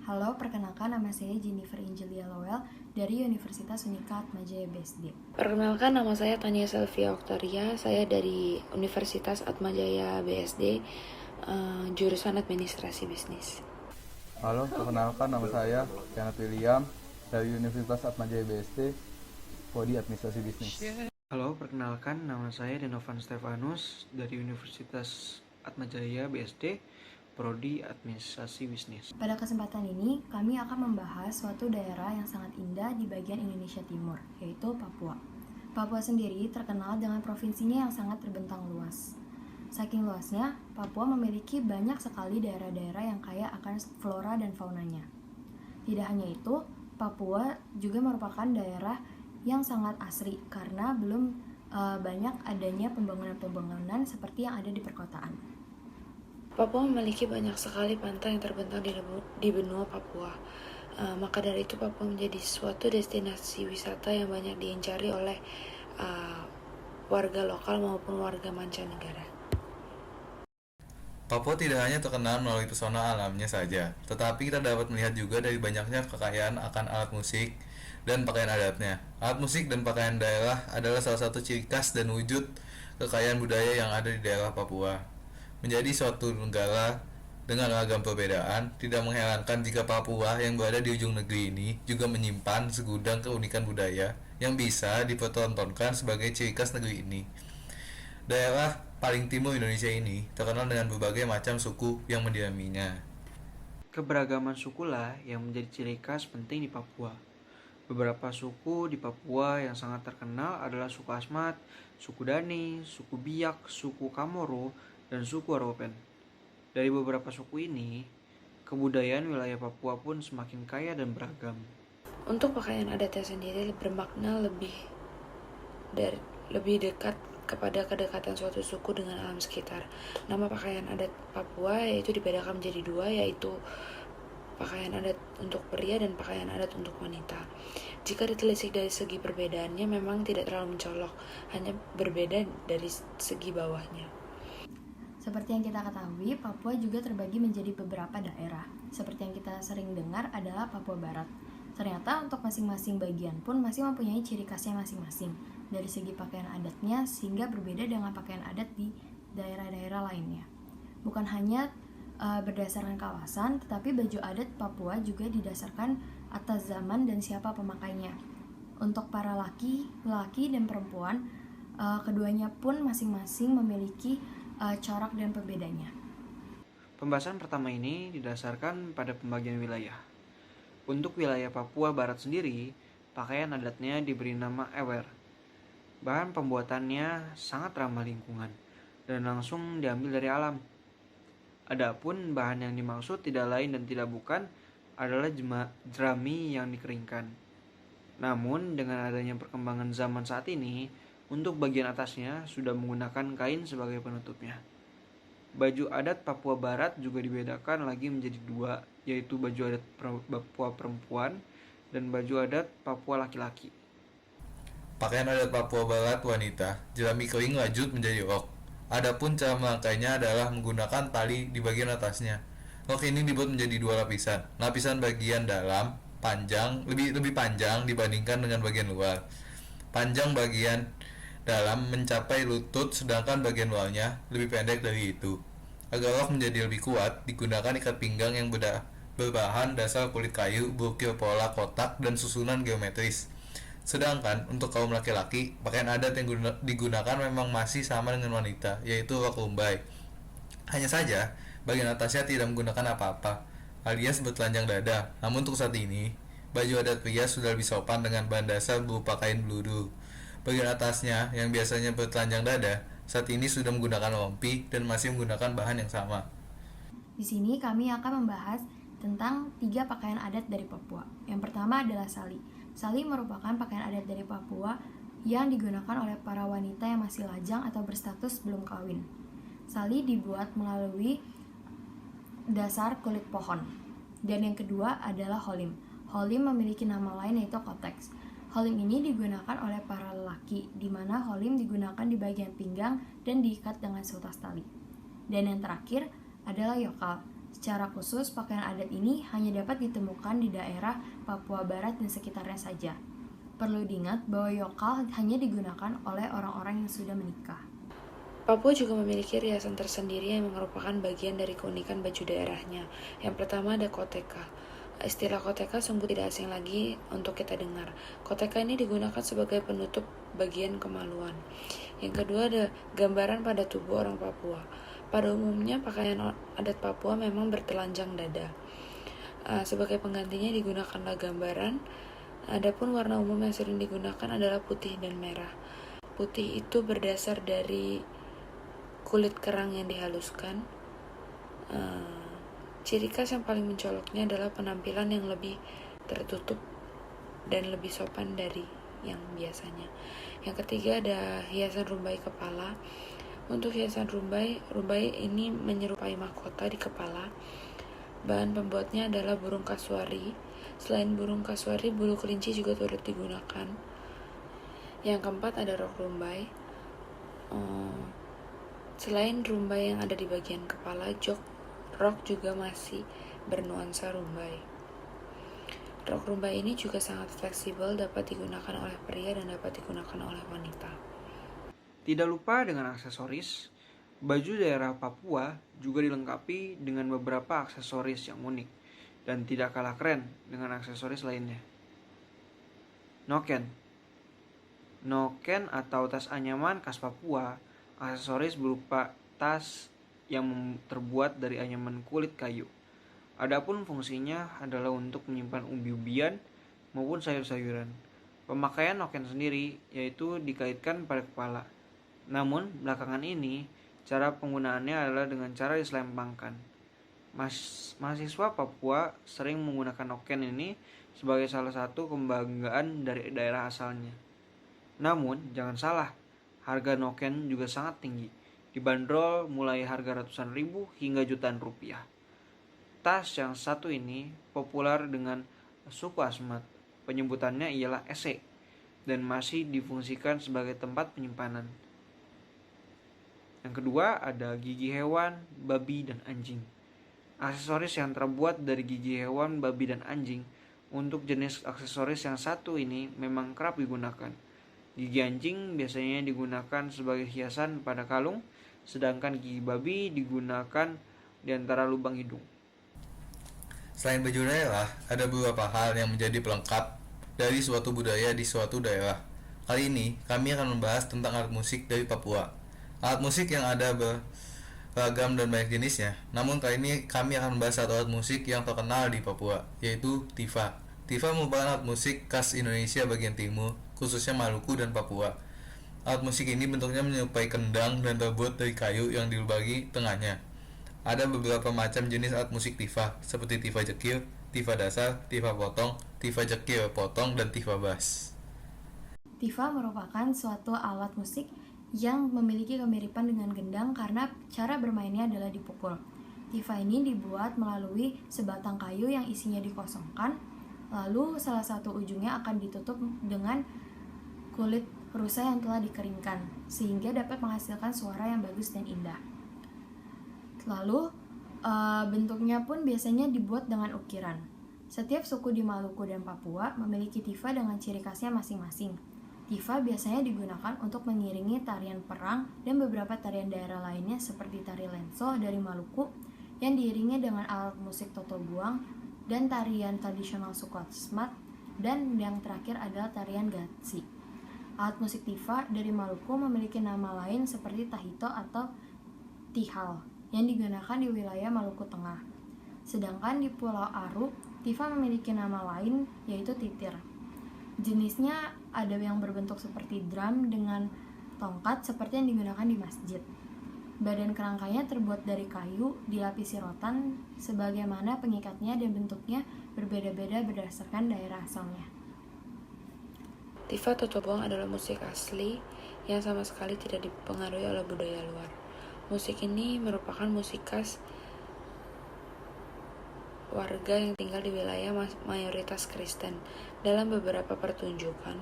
Halo, perkenalkan nama saya Jennifer Angelia Lowell dari Universitas Unika Atmajaya BSD. Perkenalkan, nama saya Tania Selvia Oktaria. Saya dari Universitas Atmajaya BSD, jurusan Administrasi Bisnis. Halo, perkenalkan nama saya Kenneth William dari Universitas Atmajaya BSD, Prodi Administrasi Bisnis. Halo, perkenalkan nama saya Denovan Stefanus dari Universitas Atmajaya BSD, Prodi Administrasi Bisnis. Pada kesempatan ini, kami akan membahas suatu daerah yang sangat indah di bagian Indonesia Timur, yaitu Papua. Papua sendiri terkenal dengan provinsinya yang sangat terbentang luas. Saking luasnya, Papua memiliki banyak sekali daerah-daerah yang kaya akan flora dan faunanya. Tidak hanya itu, Papua juga merupakan daerah yang sangat asri karena belum banyak adanya pembangunan-pembangunan seperti yang ada di perkotaan. Papua memiliki banyak sekali pantai yang terbentang di benua Papua. Maka dari itu Papua menjadi suatu destinasi wisata yang banyak diincar oleh warga lokal maupun warga mancanegara. Papua tidak hanya terkenal melalui pesona alamnya saja, tetapi kita dapat melihat juga dari banyaknya kekayaan akan alat musik dan pakaian adatnya. Alat musik dan pakaian daerah adalah salah satu ciri khas dan wujud kekayaan budaya yang ada di daerah Papua. Menjadi suatu negara dengan ragam perbedaan, tidak mengherankan jika Papua yang berada di ujung negeri ini juga menyimpan segudang keunikan budaya yang bisa dipertontonkan sebagai ciri khas negeri ini. Daerah paling timur Indonesia ini terkenal dengan berbagai macam suku yang mendiaminya. Keberagaman sukulah yang menjadi ciri khas penting di Papua. Beberapa suku di Papua yang sangat terkenal adalah suku Asmat, suku Dani, suku Biak, suku Kamoro, dan suku Aropen. Dari beberapa suku ini, kebudayaan wilayah Papua pun semakin kaya dan beragam. Untuk pakaian adatnya sendiri bermakna lebih dekat kepada kedekatan suatu suku dengan alam sekitar. Nama pakaian adat Papua yaitu dibedakan menjadi dua, yaitu pakaian adat untuk pria dan pakaian adat untuk wanita. Jika ditelisik dari segi perbedaannya memang tidak terlalu mencolok, hanya berbeda dari segi bawahnya. Seperti yang kita ketahui, Papua juga terbagi menjadi beberapa daerah. Seperti yang kita sering dengar adalah Papua Barat. Ternyata untuk masing-masing bagian pun masih mempunyai ciri khasnya masing-masing dari segi pakaian adatnya sehingga berbeda dengan pakaian adat di daerah-daerah lainnya. Bukan hanya berdasarkan kawasan, tetapi baju adat Papua juga didasarkan atas zaman dan siapa pemakainya. Untuk para laki dan perempuan, keduanya pun masing-masing memiliki corak dan pembedanya. Pembahasan pertama ini didasarkan pada pembagian wilayah. Untuk wilayah Papua Barat sendiri, pakaian adatnya diberi nama ewer. Bahan pembuatannya sangat ramah lingkungan dan langsung diambil dari alam. Adapun bahan yang dimaksud tidak lain dan tidak bukan adalah jerami yang dikeringkan. Namun dengan adanya perkembangan zaman saat ini, untuk bagian atasnya sudah menggunakan kain sebagai penutupnya. Baju adat Papua Barat juga dibedakan lagi menjadi dua, yaitu baju adat Papua perempuan dan baju adat Papua laki-laki. Pakaian adat Papua Barat wanita, jerami kering lanjut menjadi rok. Adapun cara merangkainya adalah menggunakan tali di bagian atasnya. Rok ini dibuat menjadi dua lapisan. Lapisan bagian dalam lebih panjang dibandingkan dengan bagian luar. Panjang bagian dalam mencapai lutut, sedangkan bagian luarnya lebih pendek dari itu. Agar rok menjadi lebih kuat, digunakan ikat pinggang yang berbahan dasar kulit kayu berukir pola kotak dan susunan geometris. Sedangkan untuk kaum laki-laki, pakaian adat yang digunakan memang masih sama dengan wanita, yaitu rok lumbai. Hanya saja, bagian atasnya tidak menggunakan apa-apa, alias bertelanjang dada. Namun untuk saat ini, baju adat pria sudah lebih sopan dengan bahan dasar berupa kain bludu. Bagian atasnya yang biasanya bertelanjang dada, saat ini sudah menggunakan rompi dan masih menggunakan bahan yang sama. Di sini kami akan membahas tentang 3 pakaian adat dari Papua. Yang pertama adalah sali. Sali merupakan pakaian adat dari Papua yang digunakan oleh para wanita yang masih lajang atau berstatus belum kawin. Sali dibuat melalui dasar kulit pohon. Dan yang kedua adalah holim. Holim memiliki nama lain yaitu koteks. Holim ini digunakan oleh para lelaki, di mana holim digunakan di bagian pinggang dan diikat dengan seutas tali. Dan yang terakhir adalah yokal. Secara khusus, pakaian adat ini hanya dapat ditemukan di daerah Papua Barat dan sekitarnya saja. Perlu diingat bahwa yokal hanya digunakan oleh orang-orang yang sudah menikah. Papua juga memiliki riasan tersendiri yang merupakan bagian dari keunikan baju daerahnya. Yang pertama ada koteka. Istilah koteka sungguh tidak asing lagi untuk kita dengar. Koteka ini digunakan sebagai penutup bagian kemaluan. Yang kedua ada gambaran pada tubuh orang Papua. Pada umumnya pakaian adat Papua memang bertelanjang dada. Sebagai penggantinya digunakanlah gambaran. Adapun warna umum yang sering digunakan adalah putih dan merah. Putih itu berdasar dari kulit kerang yang dihaluskan. Ciri khas yang paling mencoloknya adalah penampilan yang lebih tertutup dan lebih sopan dari yang biasanya. Yang ketiga ada hiasan rumbai kepala. Untuk hiasan rumbai ini menyerupai mahkota di kepala. Bahan pembuatnya adalah burung kasuari. Selain burung kasuari, bulu kelinci juga turut digunakan. Yang keempat ada rok rumbai. Selain rumbai yang ada di bagian kepala, rok juga masih bernuansa rumbai. Rok rumbai ini juga sangat fleksibel, dapat digunakan oleh pria dan dapat digunakan oleh wanita. Tidak lupa dengan aksesoris, baju daerah Papua juga dilengkapi dengan beberapa aksesoris yang unik dan tidak kalah keren dengan aksesoris lainnya. Noken. Noken atau tas anyaman khas Papua, aksesoris berupa tas yang terbuat dari anyaman kulit kayu. Adapun fungsinya adalah untuk menyimpan umbi-umbian maupun sayur-sayuran. Pemakaian noken sendiri yaitu dikaitkan pada kepala. Namun belakangan ini cara penggunaannya adalah dengan cara diselempangkan. Mahasiswa Papua sering menggunakan noken ini sebagai salah satu kebanggaan dari daerah asalnya. Namun jangan salah, harga noken juga sangat tinggi, dibanderol mulai harga ratusan ribu hingga jutaan rupiah. Tas yang satu ini populer dengan suku Asmat, penyebutannya ialah ese, dan masih difungsikan sebagai tempat penyimpanan. Yang kedua ada gigi hewan, babi, dan anjing. Aksesoris yang terbuat dari gigi hewan, babi, dan anjing. Untuk jenis aksesoris yang satu ini memang kerap digunakan. Gigi anjing biasanya digunakan sebagai hiasan pada kalung, sedangkan gigi babi digunakan di antara lubang hidung. Selain baju daerah, ada beberapa hal yang menjadi pelengkap dari suatu budaya di suatu daerah. Kali ini, kami akan membahas tentang alat musik dari Papua. Alat musik yang ada beragam dan banyak jenisnya. Namun kali ini kami akan membahas satu alat musik yang terkenal di Papua, yaitu tifa. Tifa merupakan alat musik khas Indonesia bagian timur, khususnya Maluku dan Papua. Alat musik ini bentuknya menyerupai kendang dan terbuat dari kayu yang dilubangi tengahnya. Ada beberapa macam jenis alat musik tifa, seperti tifa jekir, tifa dasar, tifa potong, tifa jekir potong, dan tifa bass. Tifa merupakan suatu alat musik yang memiliki kemiripan dengan gendang karena cara bermainnya adalah dipukul. Tifa ini dibuat melalui sebatang kayu yang isinya dikosongkan, lalu salah satu ujungnya akan ditutup dengan kulit rusa yang telah dikeringkan, sehingga dapat menghasilkan suara yang bagus dan indah. Lalu, bentuknya pun biasanya dibuat dengan ukiran. Setiap suku di Maluku dan Papua memiliki tifa dengan ciri khasnya masing-masing. Tifa biasanya digunakan untuk mengiringi tarian perang dan beberapa tarian daerah lainnya seperti tari lenso dari Maluku yang diiringi dengan alat musik totobuang dan tarian tradisional suku Asmat, dan yang terakhir adalah tarian gatsi. Alat musik tifa dari Maluku memiliki nama lain seperti tahito atau tihal yang digunakan di wilayah Maluku Tengah. Sedangkan di Pulau Aru, tifa memiliki nama lain yaitu titir. Jenisnya ada yang berbentuk seperti drum dengan tongkat seperti yang digunakan di masjid. Badan kerangkanya terbuat dari kayu, dilapisi rotan, sebagaimana pengikatnya dan bentuknya berbeda-beda berdasarkan daerah asalnya. Tifa totobuang adalah musik asli yang sama sekali tidak dipengaruhi oleh budaya luar. Musik ini merupakan musik khas warga yang tinggal di wilayah mayoritas Kristen. Dalam beberapa pertunjukan,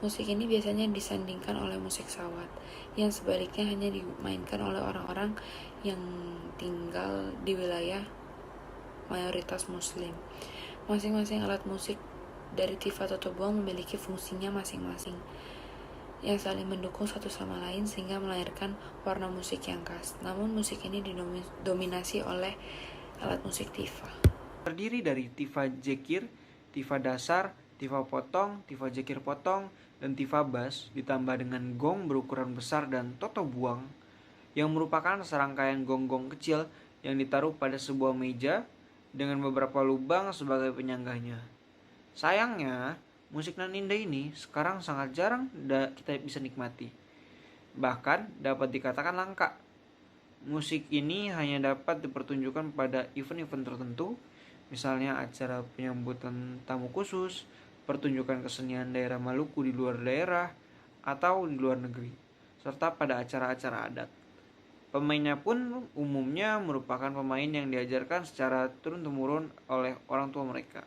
musik ini biasanya disandingkan oleh musik sawat, yang sebaliknya hanya dimainkan oleh orang-orang yang tinggal di wilayah mayoritas muslim. Masing-masing alat musik dari tifa Toto Buang memiliki fungsinya masing-masing yang saling mendukung satu sama lain sehingga melahirkan warna musik yang khas. Namun musik ini didominasi oleh alat musik tifa. Terdiri dari tifa jekir, tifa dasar, tifa potong, tifa jekir potong, dan tifa bass ditambah dengan gong berukuran besar dan toto buang yang merupakan serangkaian gong-gong kecil yang ditaruh pada sebuah meja dengan beberapa lubang sebagai penyangganya. Sayangnya, musik nan indah ini sekarang sangat jarang kita bisa nikmati. Bahkan dapat dikatakan langka. Musik ini hanya dapat dipertunjukkan pada event-event tertentu, misalnya acara penyambutan tamu khusus, pertunjukan kesenian daerah Maluku di luar daerah, atau di luar negeri, serta pada acara-acara adat. Pemainnya pun umumnya merupakan pemain yang diajarkan secara turun-temurun oleh orang tua mereka.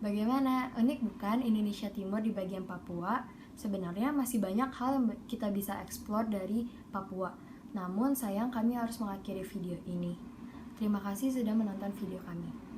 Bagaimana? Unik bukan Indonesia Timur di bagian Papua? Sebenarnya masih banyak hal yang kita bisa eksplor dari Papua. Namun sayang kami harus mengakhiri video ini. Terima kasih sudah menonton video kami.